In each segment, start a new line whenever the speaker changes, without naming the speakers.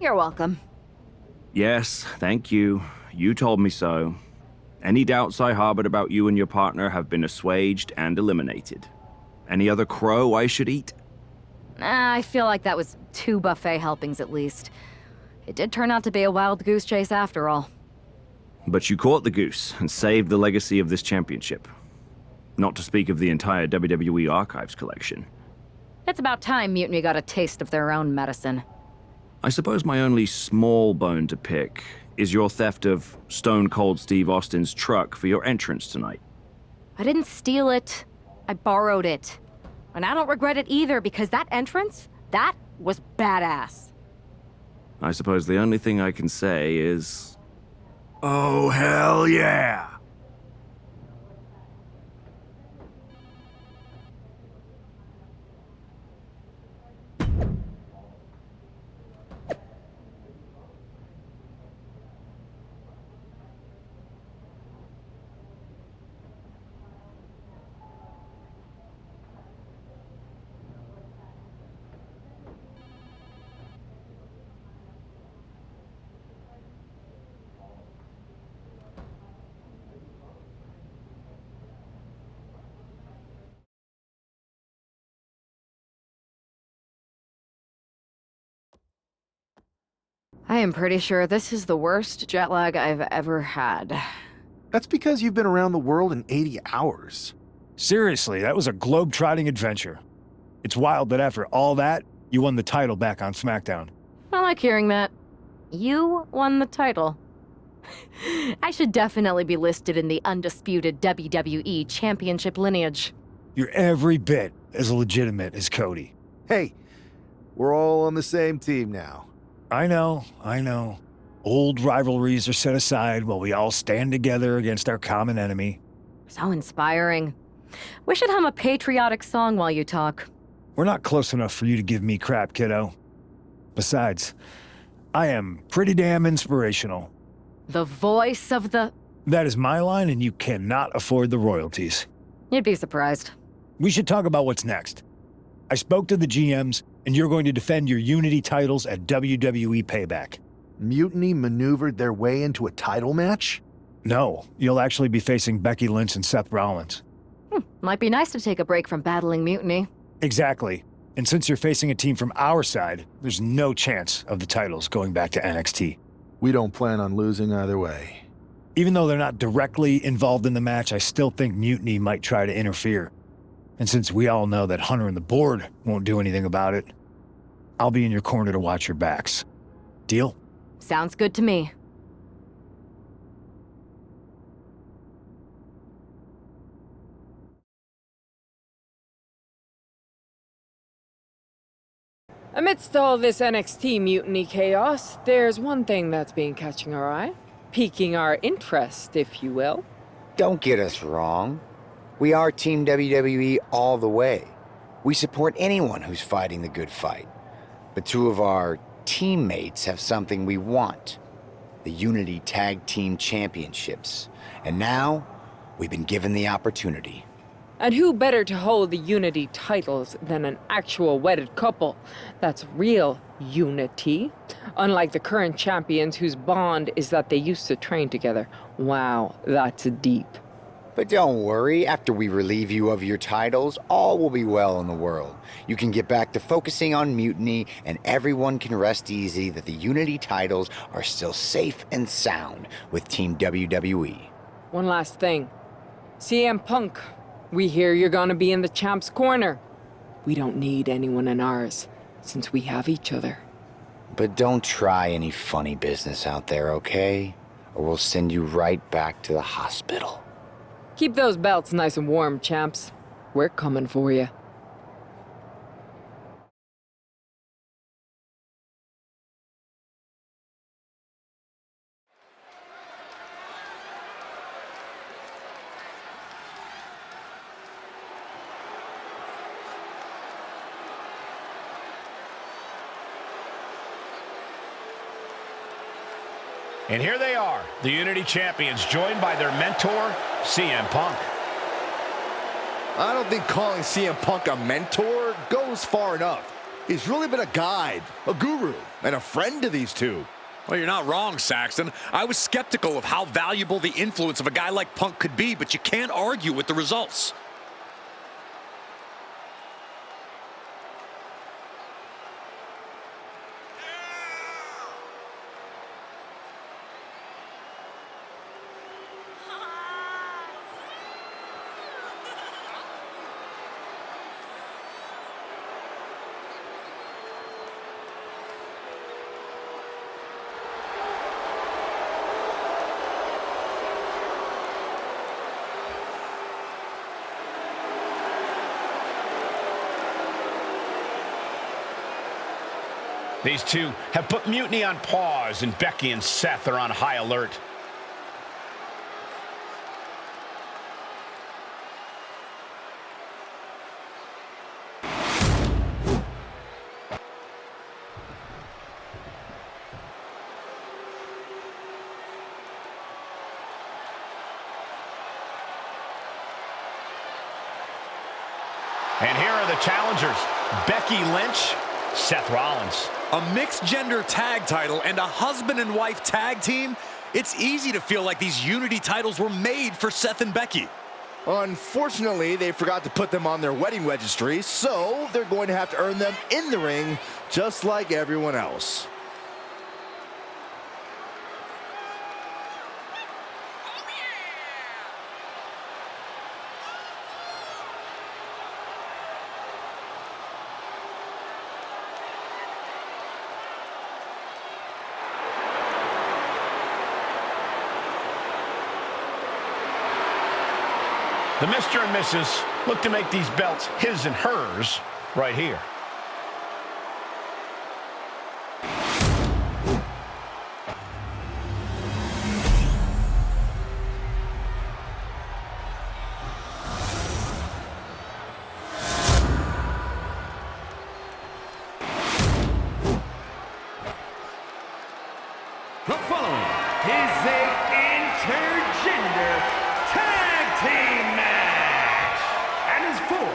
You're welcome.
Yes, thank you. You told me so. Any doubts I harbored about you and your partner have been assuaged and eliminated. Any other crow I should eat?
I feel like that was 2 buffet helpings at least. It did turn out to be a wild goose chase after all.
But you caught the goose and saved the legacy of this championship. Not to speak of the entire WWE Archives collection.
It's about time Mutiny got a taste of their own medicine.
I suppose my only small bone to pick is your theft of Stone Cold Steve Austin's truck for your entrance tonight.
I didn't steal it. I borrowed it. And I don't regret it either, because that entrance, that was badass.
I suppose the only thing I can say is... oh, hell yeah!
I am pretty sure this is the worst jet lag I've ever had.
That's because you've been around the world in 80 hours.
Seriously, that was a globe-trotting adventure. It's wild that after all that, you won the title back on SmackDown.
I like hearing that. You won the title. I should definitely be listed in the undisputed WWE Championship lineage.
You're every bit as legitimate as Cody.
Hey, we're all on the same team now.
I know. Old rivalries are set aside while we all stand together against our common enemy.
So inspiring. We should hum a patriotic song while you talk.
We're not close enough for you to give me crap, kiddo. Besides, I am pretty damn inspirational.
The voice of the...
That is my line, and you cannot afford the royalties.
You'd be surprised.
We should talk about what's next. I spoke to the GMs, and you're going to defend your Unity titles at WWE Payback.
Mutiny maneuvered their way into a title match?
No, you'll actually be facing Becky Lynch and Seth Rollins.
Might be nice to take a break from battling Mutiny.
Exactly. And since you're facing a team from our side, there's no chance of the titles going back to NXT.
We don't plan on losing either way.
Even though they're not directly involved in the match, I still think Mutiny might try to interfere. And since we all know that Hunter and the board won't do anything about it, I'll be in your corner to watch your backs. Deal?
Sounds good to me.
Amidst all this NXT mutiny chaos, there's one thing that's been catching our eye. Piquing our interest, if you will.
Don't get us wrong. We are Team WWE all the way. We support anyone who's fighting the good fight. But 2 of our teammates have something we want. The Unity Tag Team Championships. And now, we've been given the opportunity.
And who better to hold the Unity titles than an actual wedded couple? That's real unity. Unlike the current champions whose bond is that they used to train together. Wow, that's deep.
But don't worry, after we relieve you of your titles, all will be well in the world. You can get back to focusing on Mutiny, and everyone can rest easy that the Unity titles are still safe and sound with Team WWE.
One last thing. CM Punk, we hear you're gonna be in the champ's corner. We don't need anyone in ours, since we have each other.
But don't try any funny business out there, okay? Or we'll send you right back to the hospital.
Keep those belts nice and warm, champs. We're coming for you.
And here they are, the Unity Champions, joined by their mentor, CM Punk.
I don't think calling CM Punk a mentor goes far enough. He's really been a guide, a guru, and a friend to these two.
Well, you're not wrong, Saxton. I was skeptical of how valuable the influence of a guy like Punk could be, but you can't argue with the results.
These two have put Mutiny on pause, and Becky and Seth are on high alert. And here are the challengers, Becky Lynch, Seth Rollins.
A mixed-gender tag title and a husband and wife tag team? It's easy to feel like these Unity titles were made for Seth and Becky.
Unfortunately, they forgot to put them on their wedding registry, so they're going to have to earn them in the ring, just like everyone else.
The Mr. and Mrs. look to make these belts his and hers right here.
The following is a intergender tag team match and is for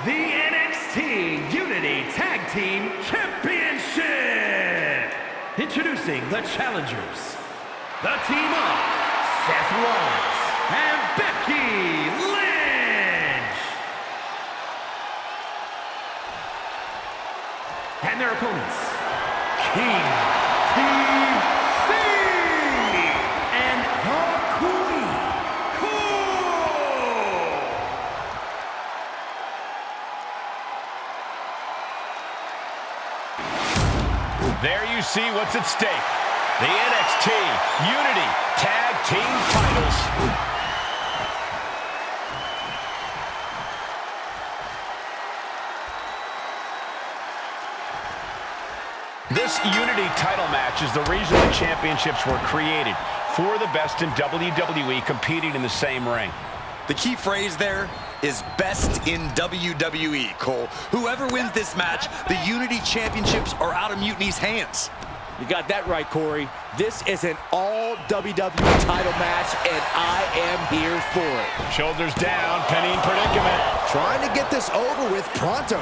the NXT Unity Tag Team Championship. Introducing the challengers, the team of Seth Rollins and Becky Lynch. And their opponents, King TC and the Queen Cool.
There you see what's at stake. The NXT Unity Tag Team titles. This Unity title match is the reason the championships were created, for the best in WWE competing in the same ring.
The key phrase there is best in WWE, Cole. Whoever wins this match, the Unity Championships are out of Mutiny's hands.
You got that right, Corey. This is an all WWE title match, and I am here for it.
Shoulders down, Penny in predicament.
Trying to get this over with pronto.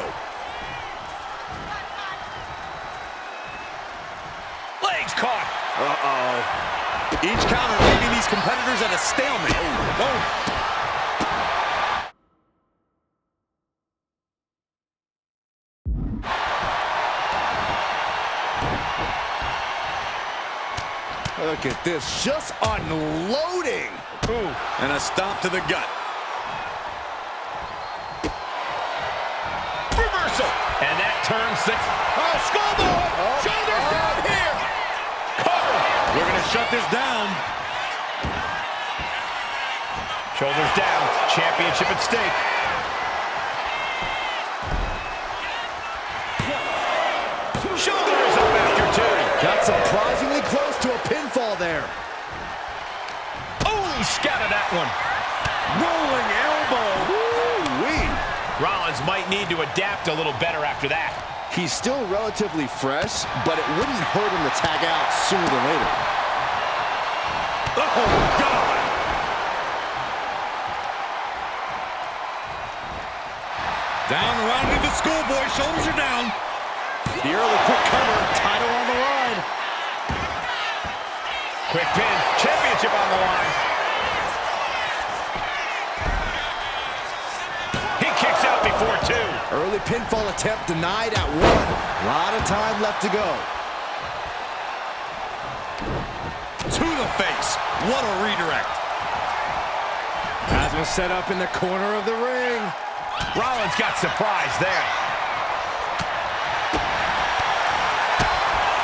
Legs caught.
Uh-oh. Each counter leaving these competitors at a stalemate. Oh.
Look at this, just unloading.
Ooh, and a stomp to the gut.
Reversal. And that turns six.
Oh, skullboard! Shoulders down here!
Cover.
We're going to shut this down.
Shoulders down. Championship at stake. Shoulders up after two.
Got surprisingly close to a pinfall there.
Oh, he scattered that one.
Rolling elbow.
Woo-wee.
Rollins might need to adapt a little better after that.
He's still relatively fresh, but it wouldn't hurt him to tag out sooner than later.
Oh, God. Down around to the schoolboy. Shoulders are down.
The early quick cover, title on the line.
Quick pin, championship on the line. He kicks out before 2.
Early pinfall attempt denied at 1. A lot of time left to go.
To the face. What a redirect.
Has been set up in the corner of the ring.
Rollins got surprised there.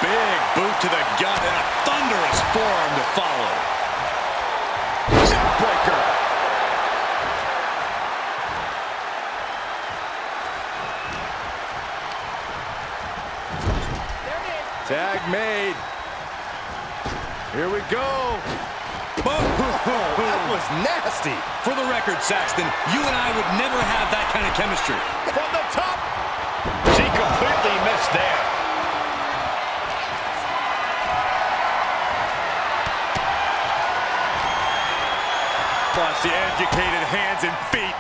Big boot to the gut and a thunderous forearm to follow. Neckbreaker.
Tag made. Here we go.
That was nasty. For the record, Saxton, you and I would never have that kind of chemistry.
From the top. She completely missed there.
Plus the educated hands and feet.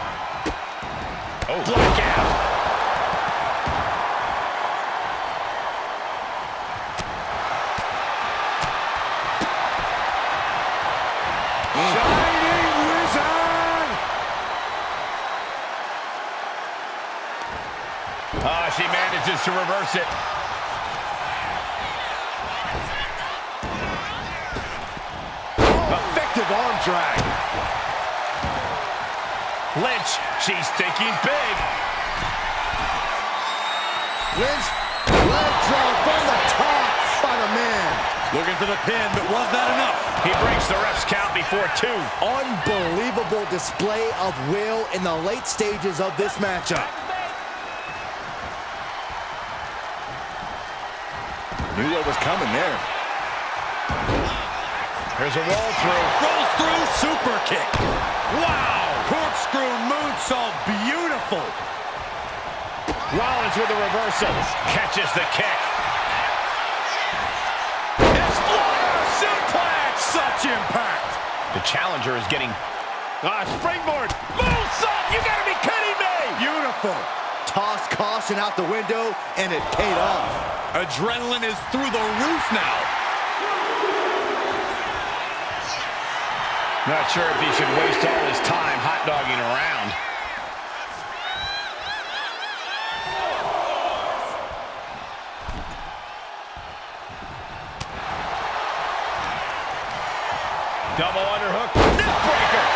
Oh, blackout.
Shining Wizard!
She manages to reverse it.
Effective arm drag.
Lynch, she's thinking big.
Lynch, leg drop from the top by the man.
Looking for the pin, but was that enough?
He breaks the ref's count before 2.
Unbelievable display of will in the late stages of this matchup. Knew what was coming there.
Here's a roll through.
Rolls through, super kick. Wow! Corkscrew moonsault, beautiful.
Rollins with the reversal. Catches the kick.
Suplex! Such impact!
The challenger is getting...
Springboard!
Moonsault! You gotta be kidding me!
Beautiful! Toss caution out the window, and it paid off.
Adrenaline is through the roof now.
Not sure if he should waste all his time hot-dogging around. Double underhook. Neckbreaker.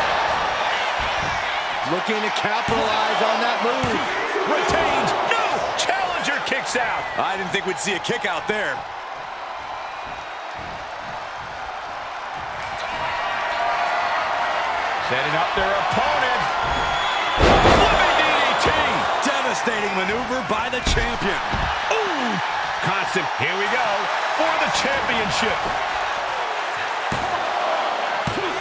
Looking to capitalize on that move.
Retained. No! Challenger kicks out.
I didn't think we'd see a kick out there.
Setting up their opponent. Flipping DDT.
Devastating maneuver by the champion.
Ooh! Constant. Here we go for the championship.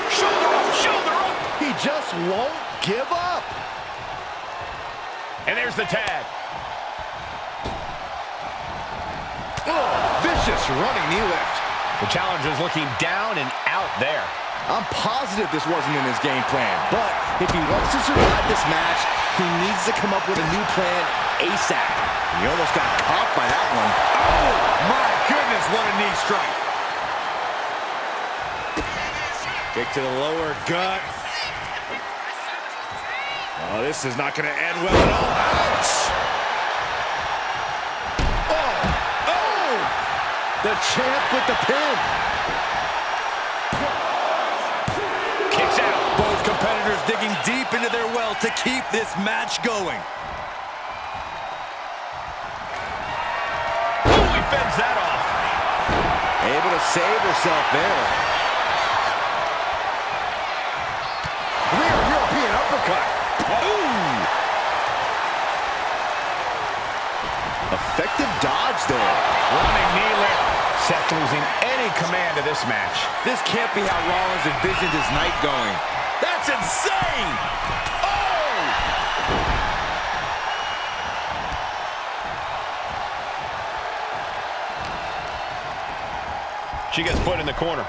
Shoulder up, shoulder up.
He just won't give up.
And there's the tag.
Oh, vicious running knee lift.
The challenger's looking down and out there.
I'm positive this wasn't in his game plan, but if he wants to survive this match, he needs to come up with a new plan ASAP. He almost got caught by that one.
Oh, my goodness, what a knee strike.
Kick to the lower gut. Oh, this is not going to end well at all. Ouch! Oh! Oh! The champ with the pin.
Kicks out.
Both competitors digging deep into their well to keep this match going.
Oh, he fends that off.
Able to save herself there. Rear European uppercut. Ooh! Effective dodge there.
Running knee lift. Seth losing any command of this match.
This can't be how Rollins envisioned his night going.
That's insane! Oh!
She gets put in the corner.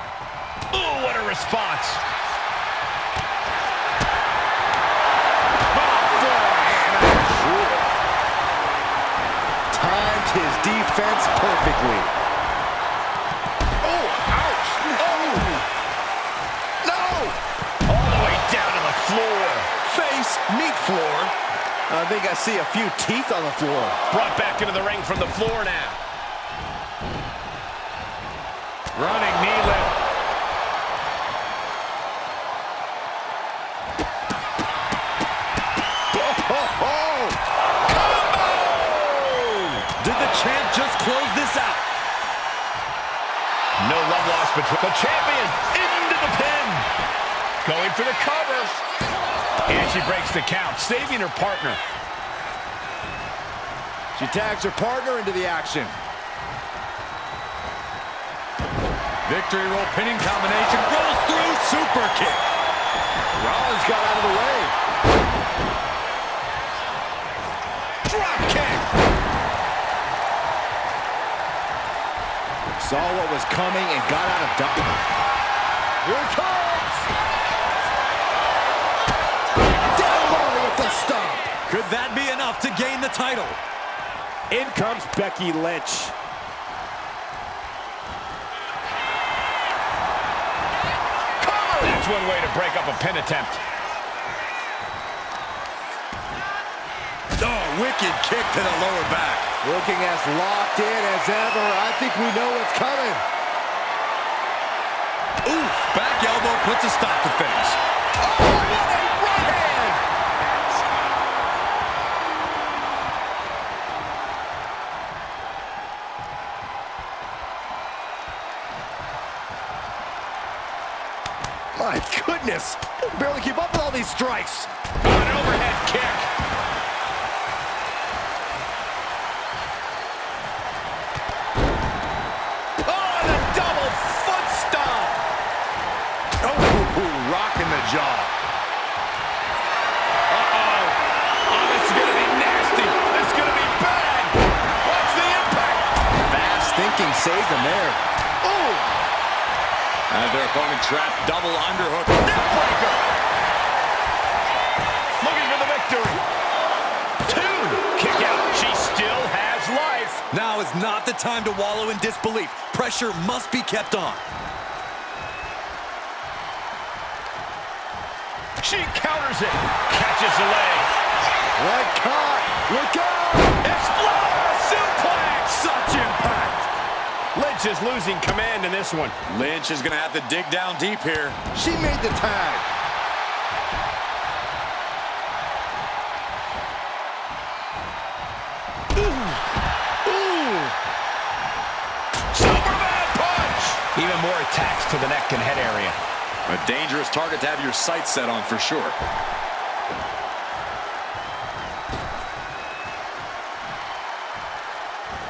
Ooh, what a response.
Time
read his defense perfectly. Oh, ouch! Oh! No!
All the way down to the floor.
Face, meat floor. I think I see a few teeth on the floor.
Brought back into the ring from the floor now. Running knee lift.
Did the champ just close this out?
No love lost between the champion into the pin. Going for the cover. And she breaks the count, saving her partner.
She tags her partner into the action.
Victory roll pinning combination. Rolls through. Super kick.
Rollins got out of the way.
Drop kick.
Saw what was coming and got out of dodge. Here it comes! Down low with the stomp.
Could that be enough to gain the title?
In comes Becky Lynch.
That's one way to break up a pin attempt.
Oh, wicked kick to the lower back.
Looking as locked in as ever. I think we know what's coming.
Oof, back elbow puts a stop to things.
Oh, what a right hand! My goodness! Barely keep up with all these strikes.
An overhead kick.
Oh, and a double foot stomp! Oh, rocking the jaw.
Uh-oh. Oh, this is going to be nasty. This is going to be bad. Watch the impact.
Fast thinking saved him there. Oh!
As their opponent trapped, double underhook.
Neckbreaker. Looking for the victory. 2. Kick out. She still has life.
Now is not the time to wallow in disbelief. Pressure must be kept on.
She counters it. Catches the leg.
Leg caught. Look out!
Exploder suplex. Such impact. Lynch is losing command in this one.
Lynch is going to have to dig down deep here.
She made the tag. Ooh.
Superman punch. Even more attacks to the neck and head area.
A dangerous target to have your sights set on for sure.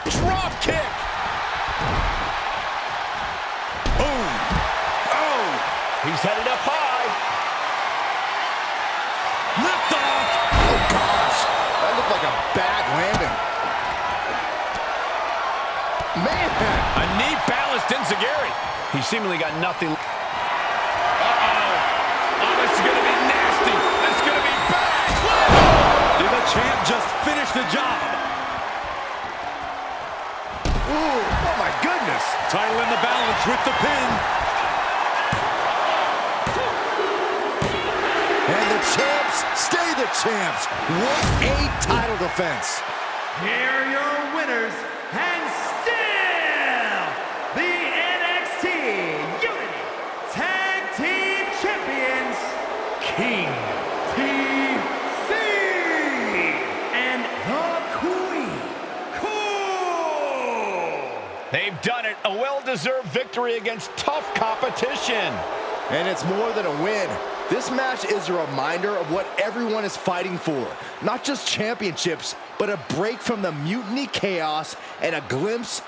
Drop kick. Boom. Oh. He's headed up high.
Lift off.
Oh, gosh. That looked like a bad landing. Man.
A knee balanced Enziguri. He seemingly got nothing. Uh-oh. Oh, this is going to be nasty. This is going to be bad. Whoa!
Did the champ just finish the job?
Ooh, oh my goodness.
Title in the balance with the pin.
And the champs stay the champs. What a title defense.
Here are your winners, and still the NXT Unity Tag Team Champions, King TC and the Queen. Cool!
They've done it. A well-deserved victory against tough competition.
And it's more than a win. This match is a reminder of what everyone is fighting for. Not just championships, but a break from the mutiny chaos and a glimpse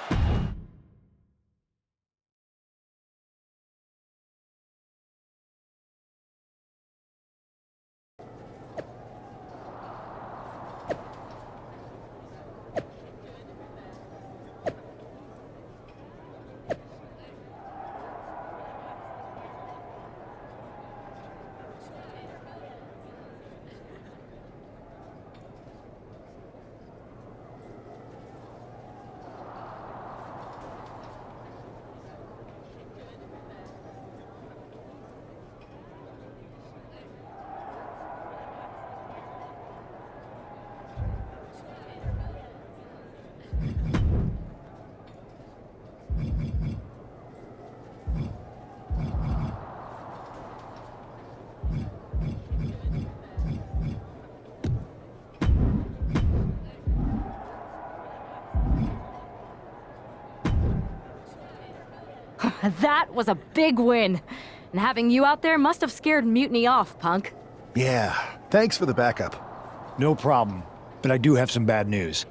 That was a big win. And having you out there must have scared Mutiny off, Punk.
Yeah, thanks for the backup.
No problem, but I do have some bad news.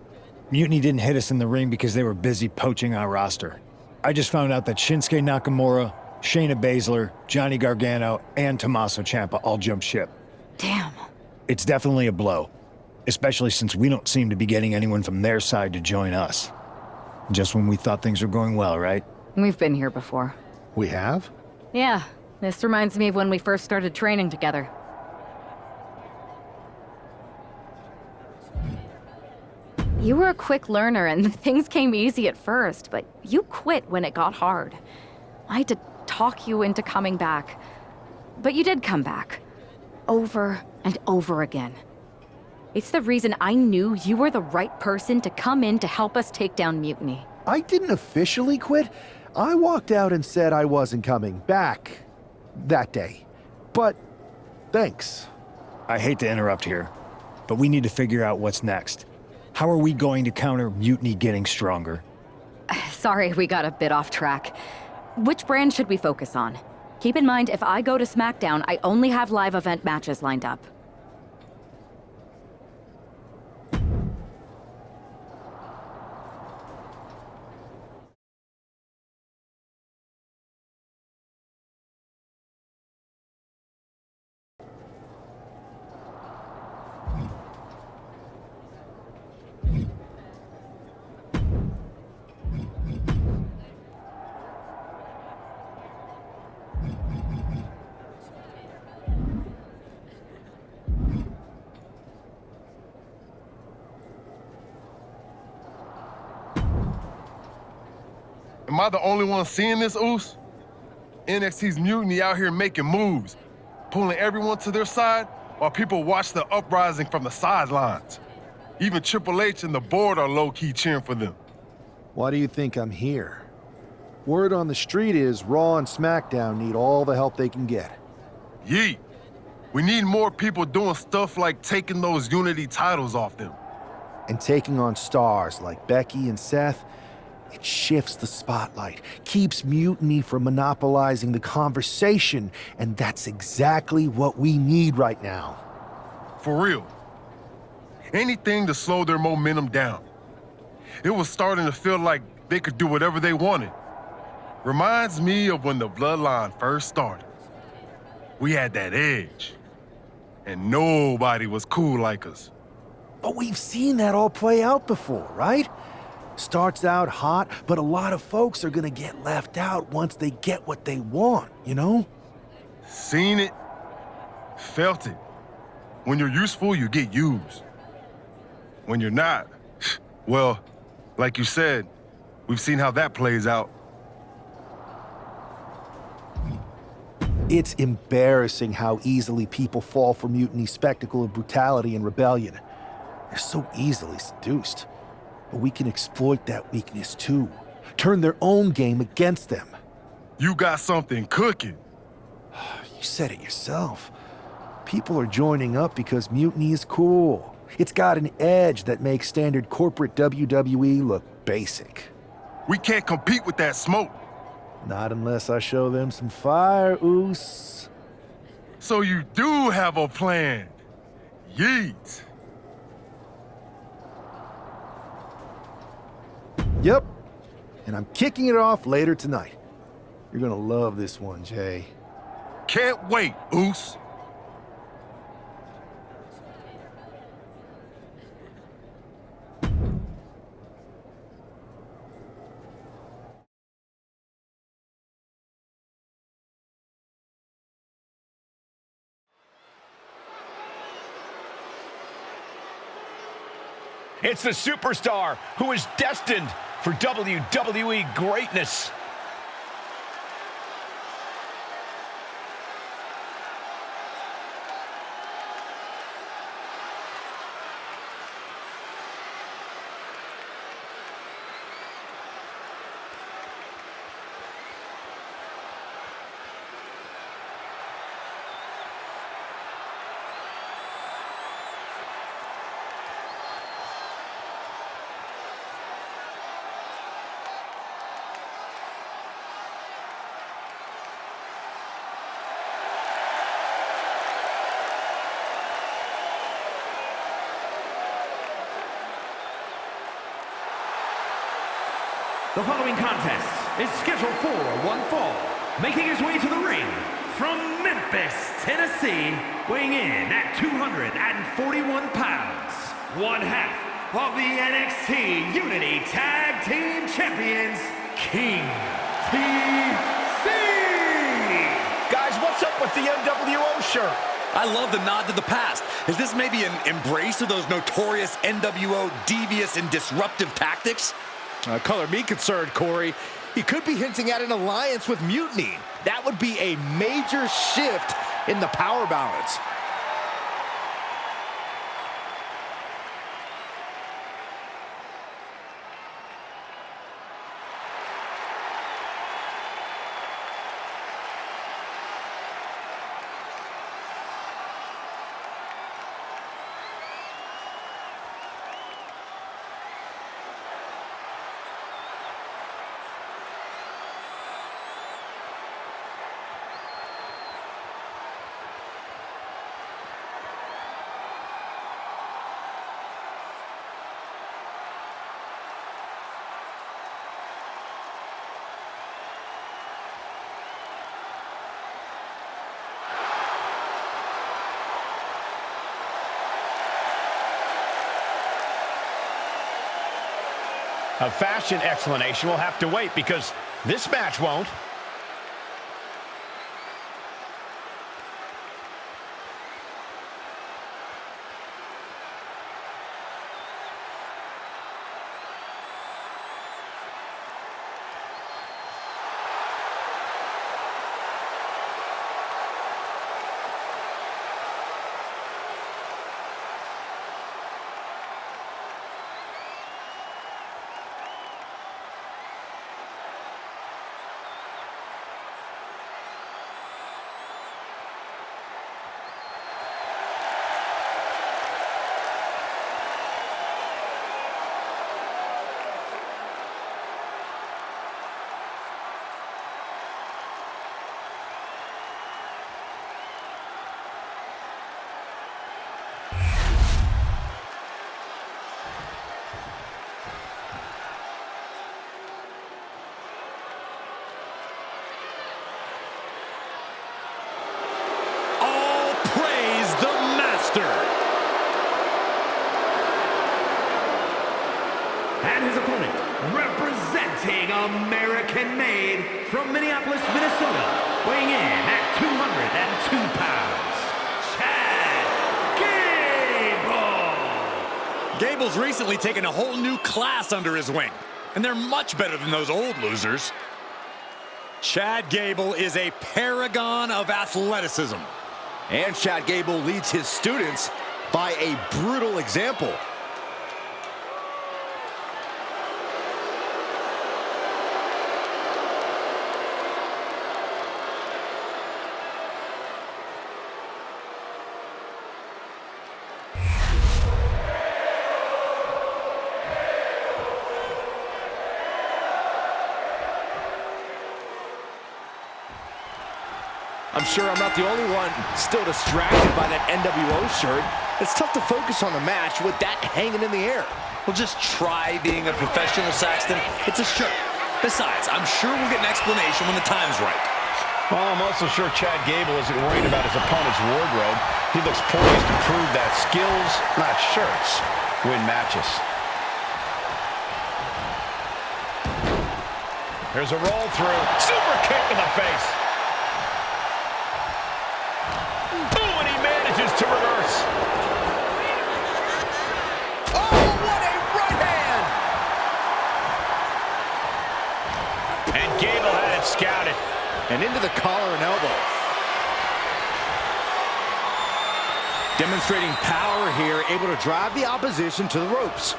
Mutiny didn't hit us in the ring because they were busy poaching our roster. I just found out that Shinsuke Nakamura, Shayna Baszler, Johnny Gargano, and Tommaso Ciampa all jumped ship.
Damn.
It's definitely a blow, especially since we don't seem to be getting anyone from their side to join us. Just when we thought things were going well, right?
We've been here before.
We have?
Yeah, this reminds me of when we first started training together. You were a quick learner and things came easy at first, but you quit when it got hard. I had to talk you into coming back. But you did come back. Over and over again. It's the reason I knew you were the right person to come in to help us take down Mutiny.
I didn't officially quit. I walked out and said I wasn't coming back that day. But thanks.
I hate to interrupt here, but we need to figure out what's next. How are we going to counter Mutiny getting stronger?
Sorry, we got a bit off track. Which brand should we focus on? Keep in mind, if I go to SmackDown, I only have live event matches lined up.
Am I the only one seeing this, Oos? NXT's Mutiny out here making moves, pulling everyone to their side while people watch the uprising from the sidelines. Even Triple H and the board are low-key cheering for them.
Why do you think I'm here? Word on the street is Raw and SmackDown need all the help they can get.
Yeet. We need more people doing stuff like taking those Unity titles off them.
And taking on stars like Becky and Seth, it shifts the spotlight, keeps Mutiny from monopolizing the conversation, and that's exactly what we need right now.
For real. Anything to slow their momentum down. It was starting to feel like they could do whatever they wanted. Reminds me of when the Bloodline first started. We had that edge, and nobody was cool like us.
But we've seen that all play out before, right? Starts out hot, but a lot of folks are gonna get left out once they get what they want, you know?
Seen it, felt it. When you're useful, you get used. When you're not, well, like you said, we've seen how that plays out.
It's embarrassing how easily people fall for Mutiny's spectacle of brutality and rebellion. They're so easily seduced. But we can exploit that weakness too. Turn their own game against them.
You got something cooking.
You said it yourself. People are joining up because Mutiny is cool. It's got an edge that makes standard corporate WWE look basic.
We can't compete with that smoke.
Not unless I show them some fire, Oos.
So you do have a plan. Yeet.
Yep, and I'm kicking it off later tonight. You're gonna love this one, Jay.
Can't wait, Oos.
It's the superstar who is destined for WWE greatness.
The following contest is scheduled for one fall. Making his way to the ring from Memphis, Tennessee, weighing in at 241 pounds, one half of the NXT Unity Tag Team Champions, King TC.
Guys, what's up with the NWO shirt?
I love the nod to the past. Is this maybe an embrace of those notorious NWO devious and disruptive tactics?
Color me concerned, Corey. He could be hinting at an alliance with Mutiny. That would be a major shift in the power balance.
A fashion explanation will have to wait because this match won't.
And his opponent, representing American-made from Minneapolis, Minnesota, weighing in at 202 pounds, Chad Gable.
Gable's recently taken a whole new class under his wing, and they're much better than those old losers. Chad Gable is a paragon of athleticism.
And Chad Gable leads his students by a brutal example. I'm sure I'm not the only one still distracted by that NWO shirt. It's tough to focus on the match with that hanging in the air.
Well, just try being a professional, Saxton. It's a shirt. Besides, I'm sure we'll get an explanation when the time's right.
Well, I'm also sure Chad Gable isn't worried about his opponent's wardrobe. He looks poised to prove that skills, not shirts, win matches. There's a roll through. Super kick to the face. To reverse.
Oh, what a right hand!
And Gable had it scouted.
And into the collar and elbow. Demonstrating power here, able to drive the opposition to the ropes.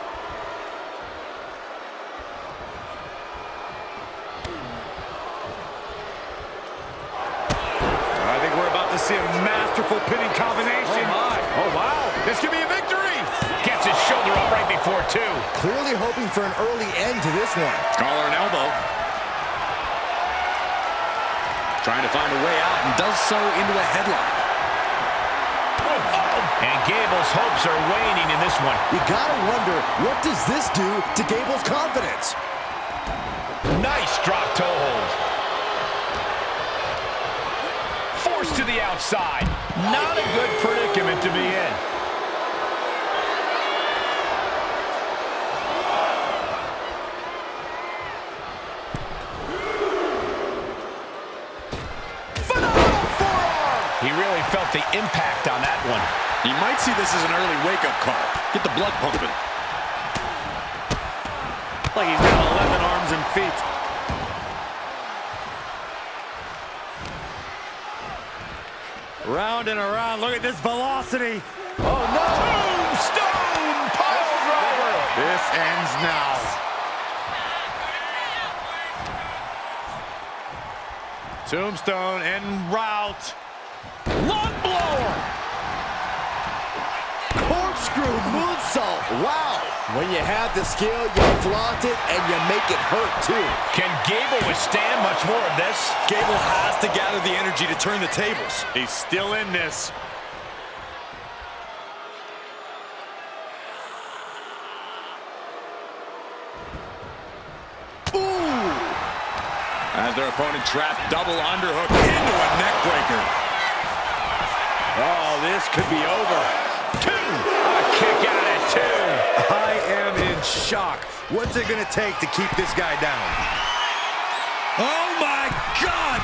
I think we're about to see a masterful pinning combination.
Oh, my.
Oh, wow. This could be a victory. Gets his shoulder up right before two.
Clearly hoping for an early end to this one.
Collar and elbow. Trying to find a way out and does so into a headlock.
And Gable's hopes are waning in this one.
You gotta wonder, what does this do to Gable's confidence?
Nice drop toe hold. Forced to the outside. Not a good predicament to be in. Phenomenal forearm! He really felt the impact on that one.
You might see this as an early wake-up call. Get the blood pumping.
Like he's got 11 arms and feet. Round and around. Look at this velocity.
Oh, no!
Tombstone pile driver.
This ends now.
Tombstone en route.
Lung blower.
Corkscrew moonsault. Wow. When you have the skill, you flaunt it, and you make it hurt, too.
Can Gable withstand much more of this?
Gable has to gather the energy to turn the tables. He's still in this.
Ooh!
As their opponent trapped, double underhook into a neck breaker.
Oh, this could be over.
A kick out at 2.
I am in shock. What's it going to take to keep this guy down? Oh, my God!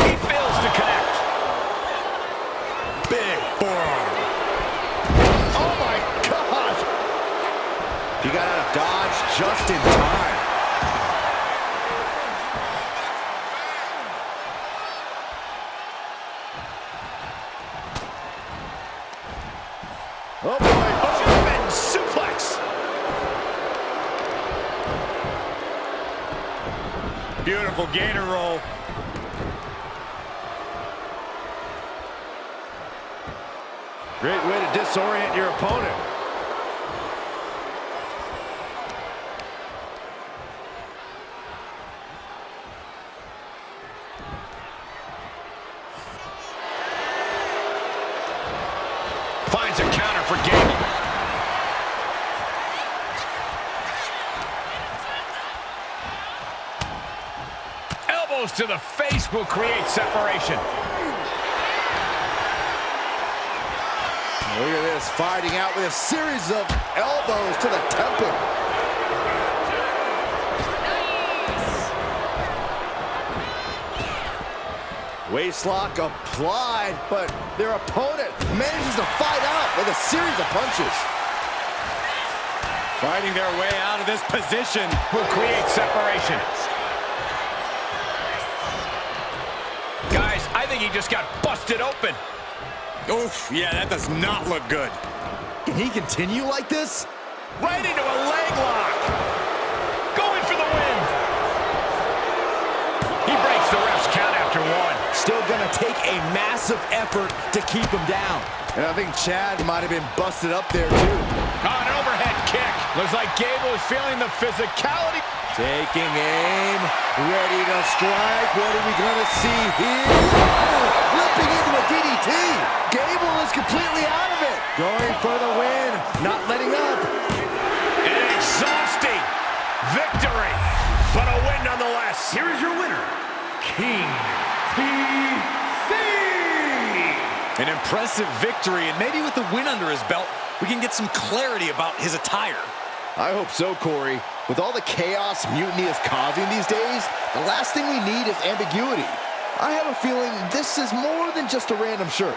He fails to connect.
Big forearm.
Oh, my God! He got out of dodge just in time. Oh, boy.
German suplex.
Beautiful gainer roll.
Great way to disorient your opponent.
Finds a counter for Gable. Elbows to the face will create separation.
Look at this, fighting out with a series of elbows to the temple. Waistlock applied, but their opponent manages to fight out with a series of punches.
Fighting their way out of this position.
Will create separation. Guys, I think he just got busted open.
Oof, yeah, that does not look good.
Can he continue like this?
Right into a leg lock. Going for the win. He breaks the ref's count after 1.
Still gonna take a massive effort to keep him down. And I think Chad might have been busted up there too.
An overhead kick. Looks like Gable is feeling the physicality.
Taking aim, ready to strike. What are we gonna see here? Oh, flipping into a DDT. Gable is completely out of it. Going for the win, not letting up.
An exhausting victory, but a win nonetheless.
Here is your winner, King TC.
An impressive victory, and maybe with the win under his belt, we can get some clarity about his attire.
I hope so, Corey. With all the chaos Mutiny is causing these days, the last thing we need is ambiguity. I have a feeling this is more than just a random shirt.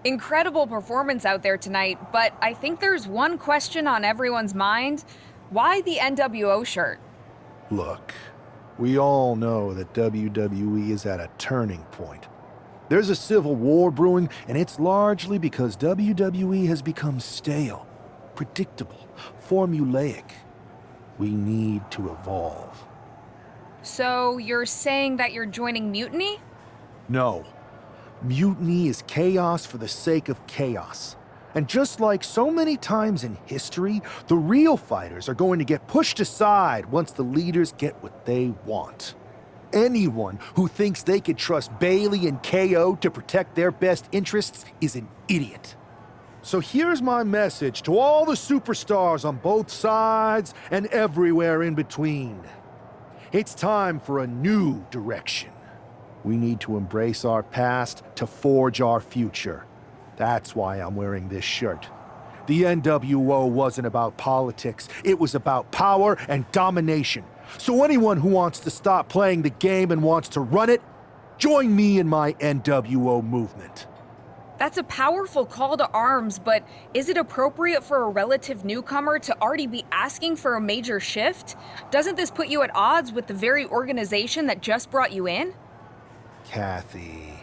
Incredible performance out there tonight, but I think there's one question on everyone's mind. Why the NWO shirt?
Look, we all know that WWE is at a turning point. There's a civil war brewing, and it's largely because WWE has become stale, predictable, formulaic. We need to evolve.
So you're saying that you're joining Mutiny?
No. Mutiny is chaos for the sake of chaos. And just like so many times in history, the real fighters are going to get pushed aside once the leaders get what they want. Anyone who thinks they could trust Bailey and KO to protect their best interests is an idiot. So here's my message to all the superstars on both sides and everywhere in between. It's time for a new direction. We need to embrace our past to forge our future. That's why I'm wearing this shirt. The NWO wasn't about politics. It was about power and domination. So anyone who wants to stop playing the game and wants to run it, join me in my NWO movement.
That's a powerful call to arms, but is it appropriate for a relative newcomer to already be asking for a major shift? Doesn't this put you at odds with the very organization that just brought you in?
Kathy,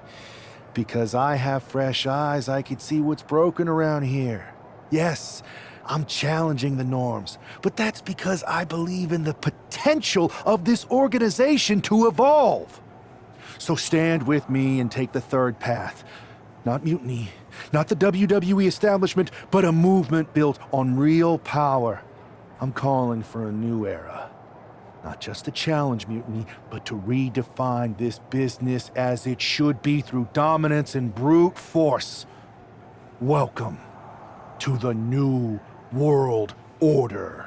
because I have fresh eyes, I could see what's broken around here. Yes, I'm challenging the norms, but that's because I believe in the potential of this organization to evolve. So stand with me and take the third path. Not mutiny, not the WWE establishment, but a movement built on real power. I'm calling for a new era. Not just to challenge mutiny, but to redefine this business as it should be through dominance and brute force. Welcome to the New World Order.